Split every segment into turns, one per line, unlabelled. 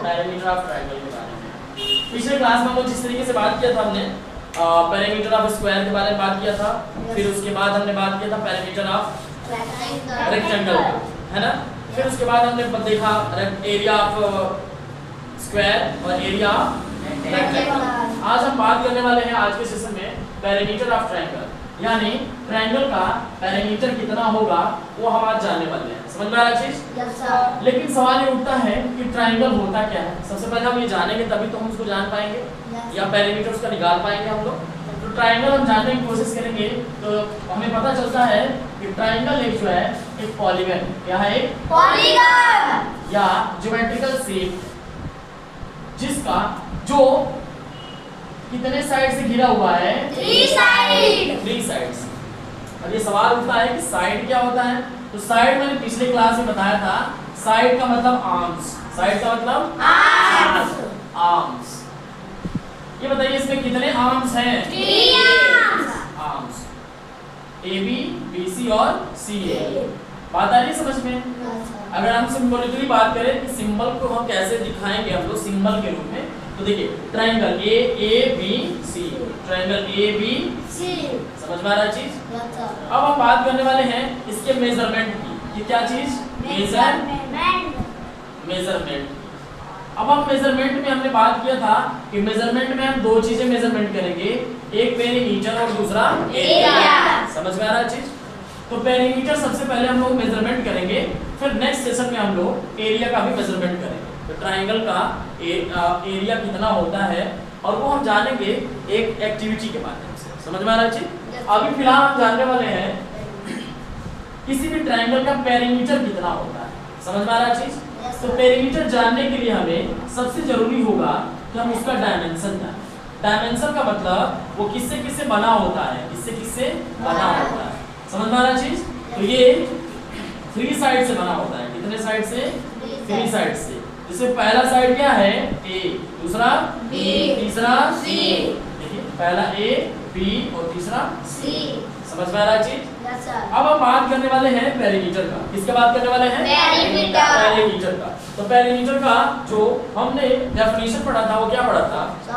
Parameter of triangle के बारे में। पिछले क्लास में हम लोग जिस तरीके से बात किया था हमने पैरामीटर ऑफ स्क्वायर के बारे में बात किया था, फिर उसके बाद हमने बात किया था पैरामीटर ऑफ रेक्टेंगल, है ना। फिर उसके बाद हमने देखा एरिया ऑफ स्क्वायर और एरिया रेक्टेंगल। आज हम बात करने वाले हैं आज के सेशन में पैरामीटर ऑफ ट्रायंगल, यानी ट्रायंगल का पैरामीटर कितना होगा वो हम आज जानने वाले हैं। समझ में आ रहा चीज?
Yes sir.
लेकिन सवाल ये उठता है कि ट्रायंगल होता क्या है। सबसे पहले हम ये जानेंगे तभी तो हम उसको जान पाएंगे या पैरामीटर उसका निकाल पाएंगे हम लोग। तो ट्रायंगल हम जानने की कोशिश करेंगे तो हमें पता चलता है कि ट्रायंगल एक जो है एक पॉलीगन, क्या है? एक
पॉलीगन
या ज्योमेट्रिकल शेप जिसका जो कितने साइड से घिरा हुआ है?
3 साइड।
3 साइड्स। अब ये सवाल उठता है कि साइड क्या होता है? तो साइड मैंने पिछले क्लास में बताया था, साइड का मतलब आर्म्स। साइड का मतलब आर्म्स। ये बताइए इसमें कितने आर्म्स हैं?
3
arms, A B, B C और सी ए। बात आ रही है समझ में? अगर हम सिंबॉलिकली बात करें कि सिंबल को हम कैसे दिखाएंगे हम लोग सिंबल के रूप में, तो देखिए triangle A B C, triangle A B C. समझ में आ रहा है चीज? अब हम बात करने वाले हैं इसके मेजरमेंट की। ये क्या चीज? मेजरमेंट। अब हम मेजरमेंट में हमने बात किया था कि मेजरमेंट में हम 2 चीजें मेजरमेंट करेंगे, एक पेरीमीटर और दूसरा एरिया। समझ में आ रहा है चीज? तो पेरीमीटर सबसे पहले हम लोग मेजरमेंट करेंगे, फिर नेक्स्ट सेशन में हम लोग एरिया का भी मेजरमेंट करेंगे। तो ट्रायंगल का एरिया कितना होता है और वो हम जानेंगे एक एक्टिविटी के माध्यम से। समझ में आ रहा है चीज? अभी फिलहाल हम जानने वाले हैं किसी भी ट्रायंगल का पेरीमीटर कितना होता है। समझ में आ रहा है चीज? तो पेरीमीटर जानने के लिए हमें सबसे जरूरी होगा कि हम उसका डायमेंशन जानें। डायमेंशन का मतलब वो किससे किससे बना होता है, किससे किससे बना होता है। समझ में आ रहा है चीज? तो ये 3 साइड से बना होता है। कितने साइड से? 3 साइड से। जिसमें पहला साइड क्या है? ए, दूसरा
बी,
तीसरा
सी।
देखिए पहला ए, बी और तीसरा
सी।
समझ में आ रहा है चीज?
Yes sir.
अब हम बात करने वाले हैं पेरीमीटर का। किसका बात करने वाले हैं? पेरीमीटर का। तो पेरीमीटर का जो हमने डेफिनेशन पढ़ा था वो क्या पढ़ा था? सम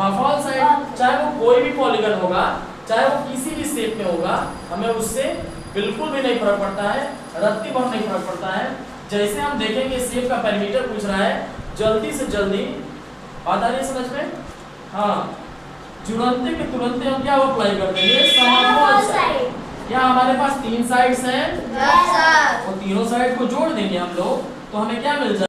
ऑफ ऑल साइड। चाहे वो कोई भी पॉलीगन होगा, चाहे वो किसी भी शेप में होगा, हमें उससे बिल्कुल भी नहीं फर्क पड़ता है, रत्ती भर नहीं फर्क पड़ता है। जैसे हम देखेंगे शेप का पेरीमीटर पूछ रहा है, जल्दी से जल्दी बात आ रही है समझ में? हाँ, तुरंत के तुरंत हम क्या अप्लाई कर देंगे? सम ऑफ ऑल साइड। क्या हमारे पास 3 साइड्स हैं?
Yes sir.
और तीनों साइड को जोड़ देंगे हम लोग तो हमें क्या मिल जाएगा?